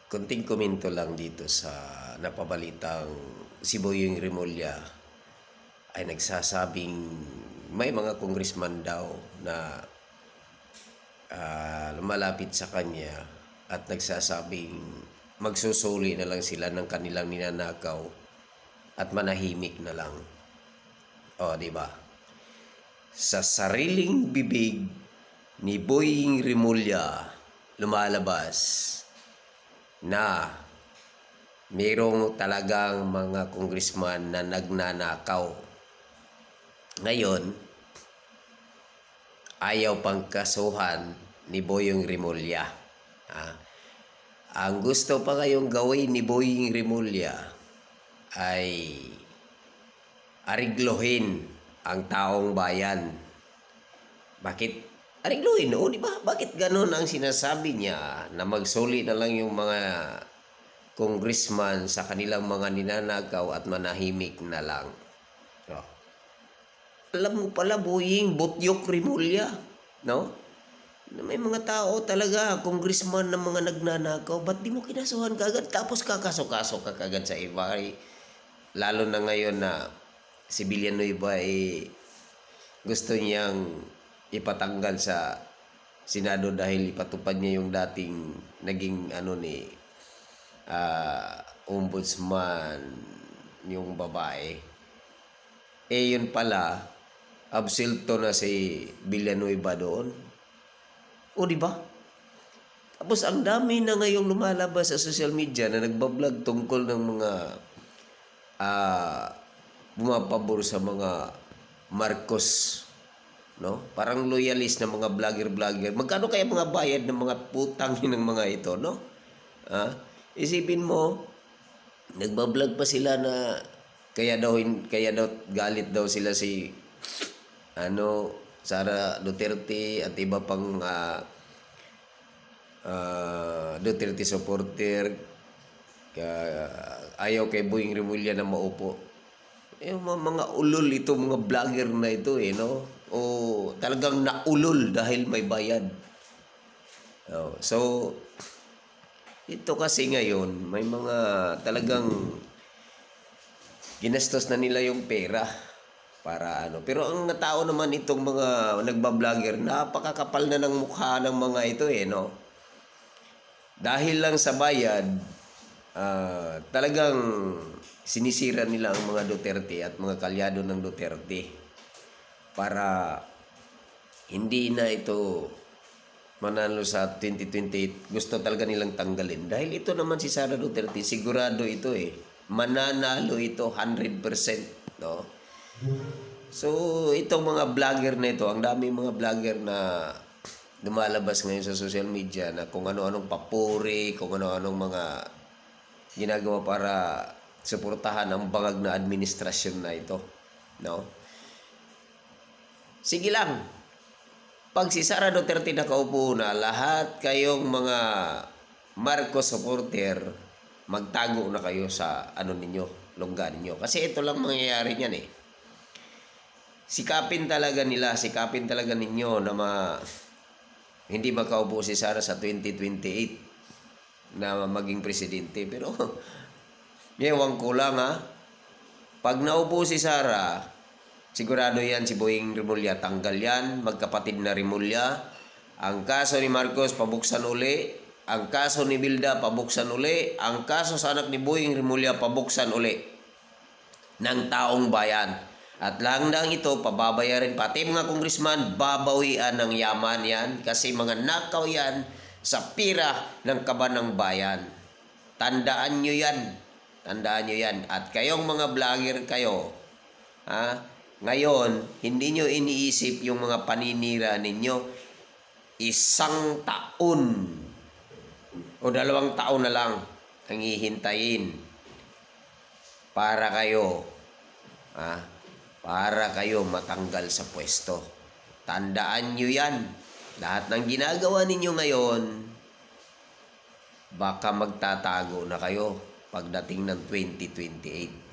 Konting komento lang dito sa napabalitang si Boyeng Rimulya ay nagsasabing may mga congressman daw na lumalapit sa kanya at nagsasabing magsusuli na lang sila ng kanilang ninanakaw at manahimik na lang. O, di ba? Sa sariling bibig ni Boyeng Rimulya lumalabas na mayroong talagang mga congressman na nagnanakaw. Ngayon, ayaw pang kasuhan ni Boyeng Rimulya. Ang gusto pa ngayong gawin ni Boyeng Rimulya ay ariglohin ang taong bayan. Bakit ariglohin? O, di ba? Bakit ganun ang sinasabi niya na magsuli na lang yung mga congressman sa kanilang mga ninanakaw at manahimik na lang? Oh. Alam mo pala, Boyeng, Butyok Rimulya, no? May mga tao talaga, congressman ng mga nagnanakaw, ba't di mo kinasuhan kagad? Tapos kakaso-kaso ka kagad sa iba. Lalo na ngayon na si Villanueva gusto niyang ipatanggal sa Senado dahil ipatupad niya yung dating naging ombudsman, yung babae. Yun pala, absilto na si Villanueva doon. O, di ba? Tapos ang dami na ngayong lumalabas sa social media na nagbablog tungkol ng mga bumapabor sa mga Marcos, no? Parang loyalist na mga vlogger. Magkano kaya mga bayad ng mga putang ng mga ito, no? Isipin mo, nagbablog pa sila na kaya daw galit daw sila si Sara Duterte at iba pang Duterte supporter, ayaw kay Boyeng Rimulya na maupo. Mga ulol ito, mga vlogger na ito, no? O talagang naulol dahil may bayad. So ito kasi ngayon may mga talagang ginastos na nila yung pera para pero ang tao naman itong mga nagba-vlogger, napakakapal na ng mukha ng mga ito, no? Dahil lang sa bayad, talagang sinisira nila ang mga Duterte at mga kalyado ng Duterte para hindi na ito manalo sa 2028. Gusto talaga nilang tanggalin. Dahil ito naman si Sara Duterte, sigurado ito mananalo ito 100%, no? So, itong mga vlogger na ito, ang daming mga vlogger na lumalabas ngayon sa social media na kung ano-anong papuri, kung ano-anong mga ginagawa para suportahan ang bangag na administrasyon na ito, no? Sige lang. Pag si Sara Duterte nakaupo na, lahat kayong mga Marcos supporter, magtago na kayo sa ninyo, lungga ninyo. Kasi ito lang mangyayari niyan Sikapin talaga ninyo na hindi makaupo si Sara sa 2028 na maging presidente. Pero ewan ko lang pag naupo si Sara, sigurado yan si Boyeng Rimulya, tanggal yan, magkapatid na Rimulya. Ang kaso ni Marcos, pabuksan uli. Ang kaso ni Bilda, pabuksan uli. Ang kaso sa anak ni Boyeng Rimulya, pabuksan uli ng taong bayan. At langdang ito, pababayarin pati mga congressman, babawian ng yaman yan kasi mga nakaw yan sa pira ng kaban ng bayan. Tandaan nyo yan. At kayong mga vlogger kayo, ngayon, hindi nyo iniisip yung mga paninira ninyo. 1 taon o 2 taon na lang ang hihintayin para kayo matanggal sa pwesto. Tandaan nyo yan. Lahat ng ginagawa ninyo ngayon, baka magtatago na kayo pagdating ng 2028.